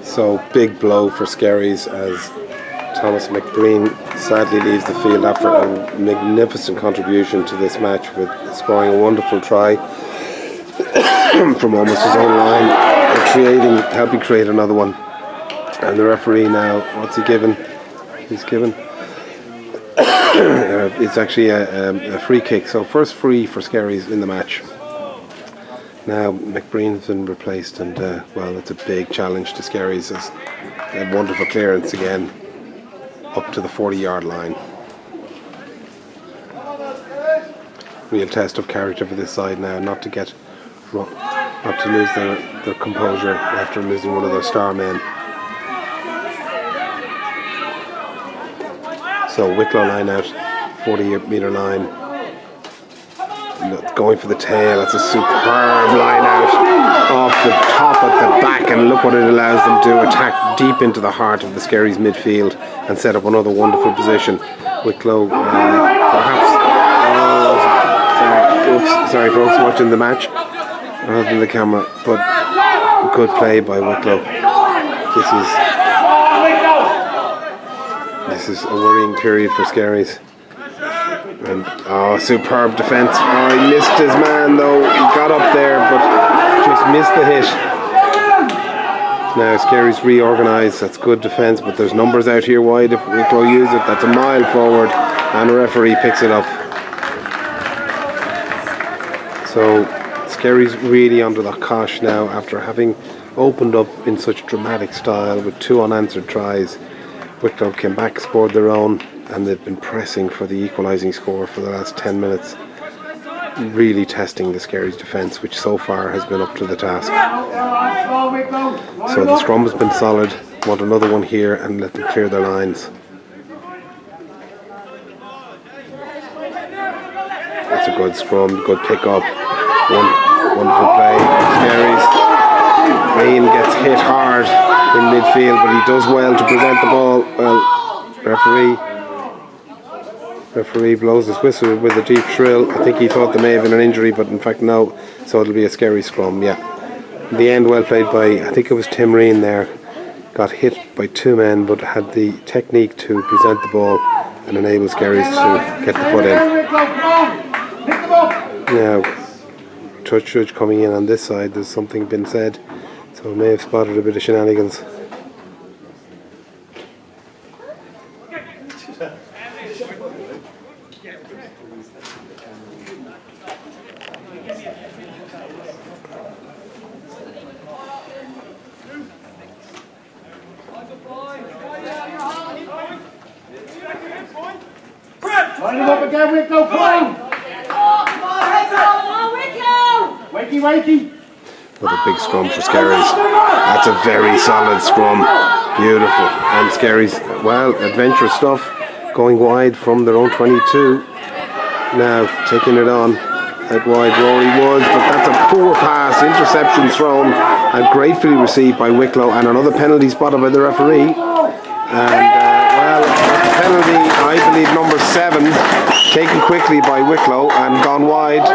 So big blow for Skerries as Thomas McBreen sadly leaves the field after a magnificent contribution to this match with scoring a wonderful try from almost his own line and helping create another one. And the referee now, what's he given? He's given it's actually a free kick, so first free for Skerries in the match. Now McBreen's been replaced, and well, it's a big challenge to Skerries as a wonderful clearance again up to the 40-yard line. Real test of character for this side now, not to lose their composure after losing one of their star men. So Wicklow line out, 40-metre line. Going for the tail. That's a superb line out off the top at the back, and look what it allows them to attack deep into the heart of the Skerries midfield and set up another wonderful position. Wicklow perhaps sorry folks watching the match rather than the camera, but good play by Wicklow. This is a worrying period for Skerries. And superb defence. He missed his man though. He got up there but just missed the hit. Now Skerries reorganised. That's good defence, but there's numbers out here wide if Wicklow use it. That's a mile forward and a referee picks it up. So Skerries really under the cosh now after having opened up in such dramatic style with 2 unanswered tries. Wicklow came back, scored their own, and they've been pressing for the equalising score for the last 10 minutes, really testing the Skerries defence, which so far has been up to the task. So the scrum has been solid. Want another one here and let them clear their lines. That's a good scrum, good pick up, wonderful play. Skerries. Rain gets hit hard in midfield, but he does well to present the ball. Well, referee blows his whistle with a deep shrill. I think he thought there may have been an injury, but in fact no. So it'll be a Skerries scrum. Yeah. In the end, well played by, I think it was Tim Reen there. Got hit by 2 men, but had the technique to present the ball and enable Skerries to get the put in. Now, touch judge coming in on this side. There's something been said, so may have spotted a bit of shenanigans. Line him up again, Wicklow, come on! Wakey! What a big scrum for Skerries. That's a very solid scrum. Beautiful. And Skerries, well, adventurous stuff. Going wide from their own 22. Now taking it on out wide. Rory Woods, but that's a poor pass. Interception thrown and gratefully received by Wicklow, and another penalty spotted by the referee. And well, that's a penalty, I believe number 7, taken quickly by Wicklow and gone wide.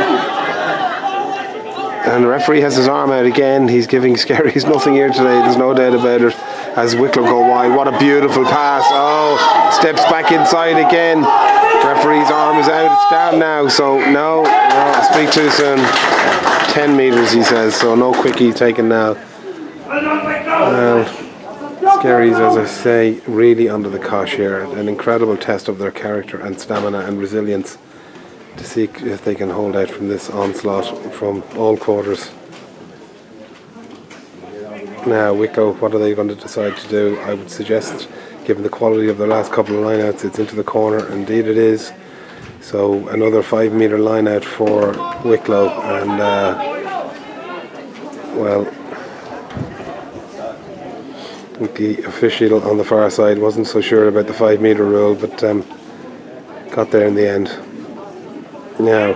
And the referee has his arm out again. He's giving Skerries nothing here today, there's no doubt about it, as Wicklow go wide. What a beautiful pass. Steps back inside again. Referee's arm is out, it's down now, so no, speak too soon. 10 metres he says, so no quickie taken now. Well, Skerries, as I say, really under the cosh here. An incredible test of their character and stamina and resilience to see if they can hold out from this onslaught from all quarters. Now Wicklow, what are they going to decide to do? I would suggest, given the quality of their last couple of lineouts, it's into the corner. Indeed it is. So another 5-metre lineout for Wicklow, and well, the official on the far side wasn't so sure about the 5-metre rule, but got there in the end. Now,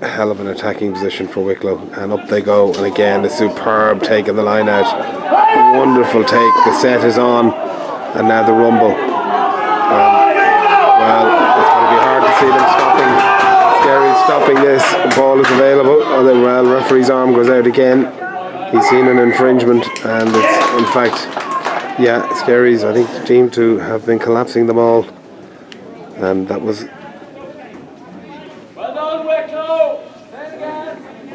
a hell of an attacking position for Wicklow, and up they go, and again a superb take of the line out. Wonderful take, the set is on, and now the rumble. Well, it's going to be hard to see them stopping Skerries stopping this. Ball is available. Oh, then, well, referee's arm goes out again. He's seen an infringement, and it's in fact, yeah, Skerries, I think, deemed to have been collapsing the ball, and that was.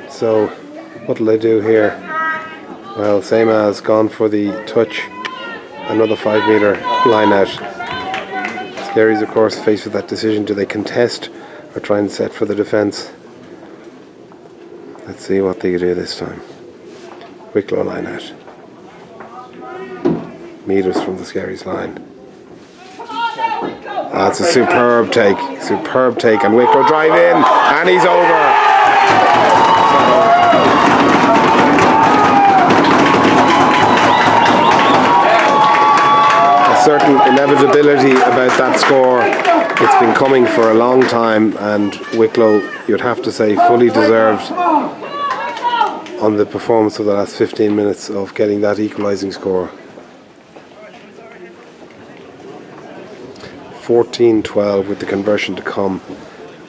So, what'll they do here? Well, same as gone for the touch. Another 5 metre line out. Skerries, of course, faced with that decision: do they contest or try and set for the defence? Let's see what they do this time. Wicklow line out. Metres from the Skerries line. That's a superb take, and Wicklow drive in, and he's over. A certain inevitability about that score. It's been coming for a long time, and Wicklow, you'd have to say, fully deserved on the performance of the last 15 minutes of getting that equalising score. 14-12 with the conversion to come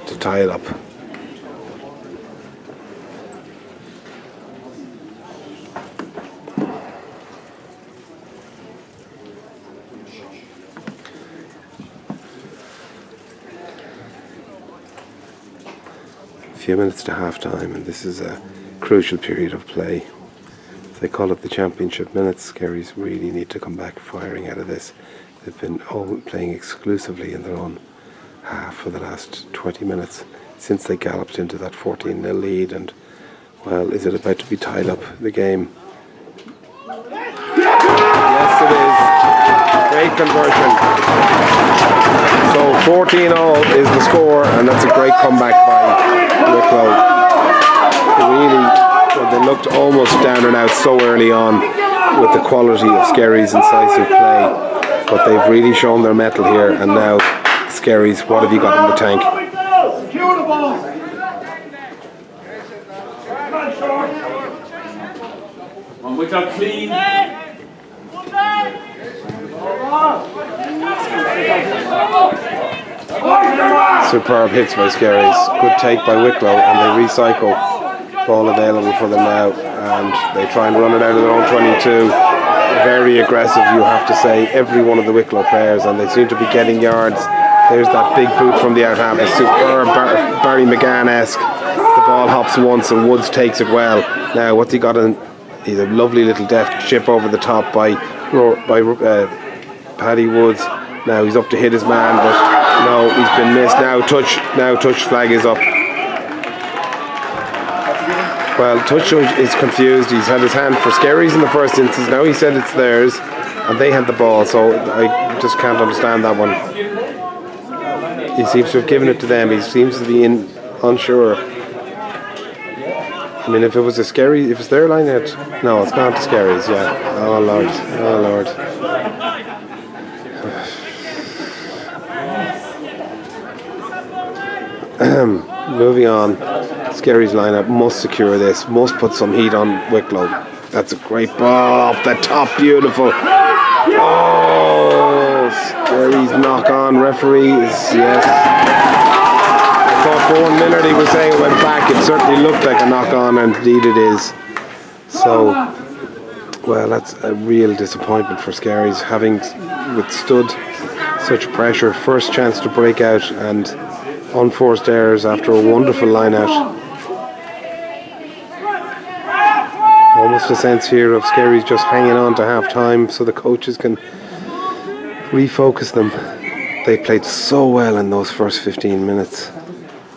to tie it up. A few minutes to half time, and this is a crucial period of play. They call it the championship minutes. Skerries really need to come back firing out of this. They've been playing exclusively in their own half for the last 20 minutes since they galloped into that 14-0 lead, and well, is it about to be tied up, the game? Yes, it is. Great conversion. So 14-0 is the score, and that's a great comeback by Wicklow. Really, well, they looked almost down and out so early on with the quality of Skerries' incisive play, but they've really shown their mettle here, and now Skerries, what have you got in the tank? One Wicklow clean. Superb hits by Skerries. Good take by Wicklow, and they recycle. Ball available for them now, and they try and run it out of their own 22. Very aggressive, you have to say, every one of the Wicklow players, and they seem to be getting yards. There's that big boot from the out half, a superb Barry McGann-esque. The ball hops once and Woods takes it well. Now what's he got in? He's a lovely little deft chip over the top by Paddy Woods. Now he's up to hit his man, but no, he's been missed. Now touch flag is up. Well, Touch is confused. He's had his hand for Skerries in the first instance. Now he said it's theirs, and they had the ball. So I just can't understand that one. He seems to have given it to them. He seems to be unsure. I mean, if it was a Skerries, if it's their line out, no, it's not Skerries. Yeah. Oh Lord. Oh Lord. Moving on. Skerries lineup must secure this, must put some heat on Wicklow. That's a great ball off the top, beautiful. Oh, Skerries knock on, referees, yes. I thought for 1 minute he was saying it went back. It certainly looked like a knock on, and indeed it is. So, well, that's a real disappointment for Skerries, having withstood such pressure. First chance to break out, and unforced errors after a wonderful line out. Almost a sense here of Skerries just hanging on to half time so the coaches can refocus them. They played so well in those first 15 minutes,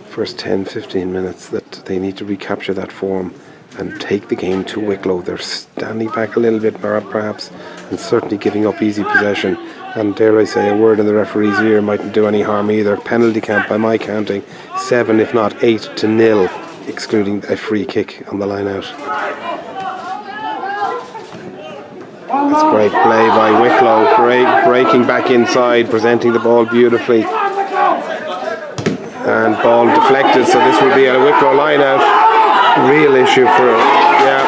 first 10-15 minutes, that they need to recapture that form and take the game to Wicklow. They're standing back a little bit perhaps, and certainly giving up easy possession. And dare I say, a word in the referee's ear mightn't do any harm either. Penalty count, by my counting, 7 if not 8-0, excluding a free kick on the line out. That's great play by Wicklow. Great breaking back inside, presenting the ball beautifully. And ball deflected, so this will be a Wicklow line out. Real issue for it. Yeah.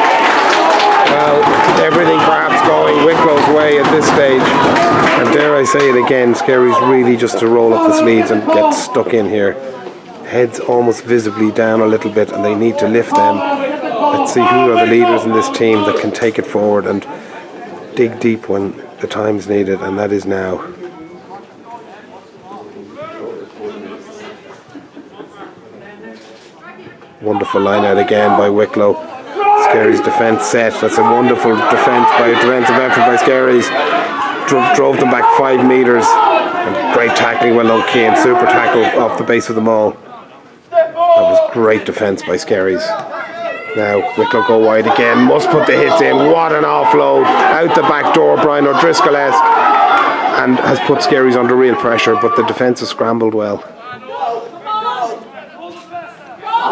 Well, everything perhaps going Wicklow's way at this stage. And dare I say it again, Skerries really just to roll up the sleeves and get stuck in here. Heads almost visibly down a little bit, and they need to lift them. Let's see who are the leaders in this team that can take it forward and dig deep when the time's needed, and that is now. Wonderful line out again by Wicklow. Scary's defence set. That's a wonderful defence by a defensive effort by Scary's. Drove them back 5 metres. And great tackling, well done Keane. Super tackle off the base of the maul. That was great defence by Scary's. Now Wicklow go wide again. Must put the hits in. What an offload. Out the back door, Brian O'Driscoll-esque. And has put Scary's under real pressure, but the defence has scrambled well.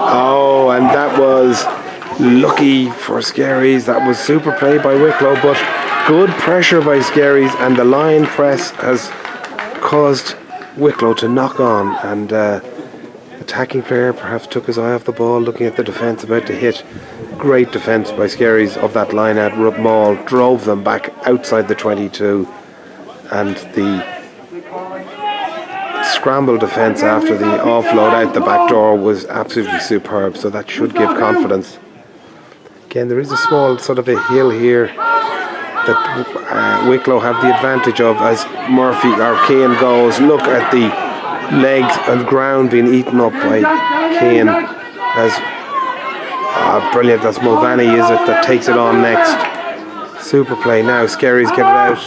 Oh, and that was lucky for Scary's. That was super play by Wicklow, but good pressure by Scary's, and the line press has caused Wicklow to knock on, and the attacking player perhaps took his eye off the ball, looking at the defence about to hit. Great defence by Scary's of that line out maul, drove them back outside the 22, and the scramble defence after the offload out the back door was absolutely superb, so that should give confidence. Again, there is a small sort of a hill here that Wicklow have the advantage of as Murphy or Keane goes. Look at the legs and ground being eaten up by Keane. As brilliant, that's Mulvaney, is it, that takes it on next. Super play now. Scary's get it out.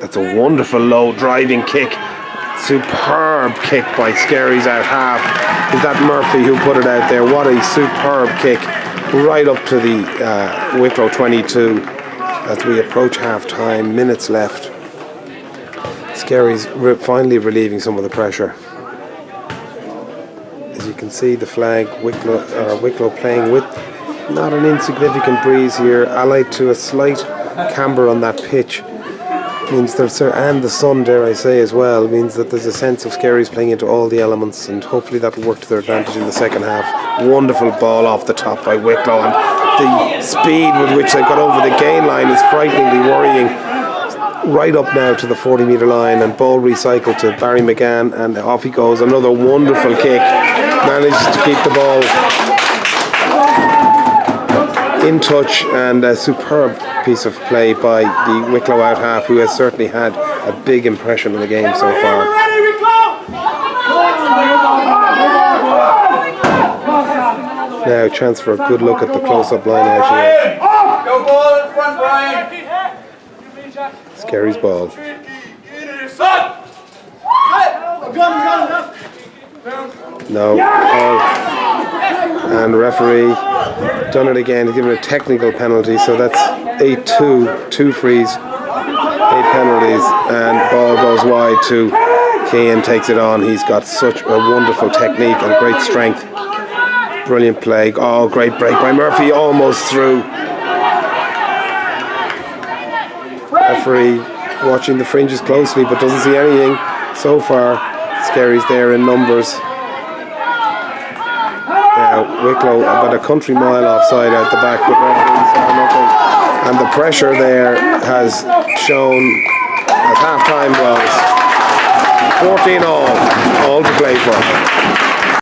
That's a wonderful low driving kick. Superb kick by Scary's out half. Is that Murphy who put it out there? What a superb kick. Right up to the Wicklow 22 as we approach half time. Minutes left. Scary's finally relieving some of the pressure. As you can see, the flag, Wicklow playing with not an insignificant breeze here, allied to a slight camber on that pitch. Means there's, and the sun, dare I say, as well, means that there's a sense of Scary's playing into all the elements, and hopefully that will work to their advantage in the second half. Wonderful ball off the top by Wicklow, and the speed with which they got over the gain line is frighteningly worrying. Right up now to the 40-metre line, and ball recycled to Barry McGann, and off he goes. Another wonderful kick. Manages to keep the ball in touch, and a superb piece of play by the Wicklow out half, who has certainly had a big impression in the game so far. Now chance for a good look at the close-up line out here. Go ball in front, Brian. Scary's ball. No. Oh. And referee done it again. He's given a technical penalty, so that's 8-2, 2 frees, 8 penalties, and ball goes wide to Keane, takes it on. He's got such a wonderful technique and great strength. Brilliant play. Oh, great break by Murphy, almost through. Referee watching the fringes closely, but doesn't see anything so far. Scary's there in numbers. Wicklow about a country mile offside out the back, but referee saw nothing. And the pressure there has shown as half time was 14 all to play for.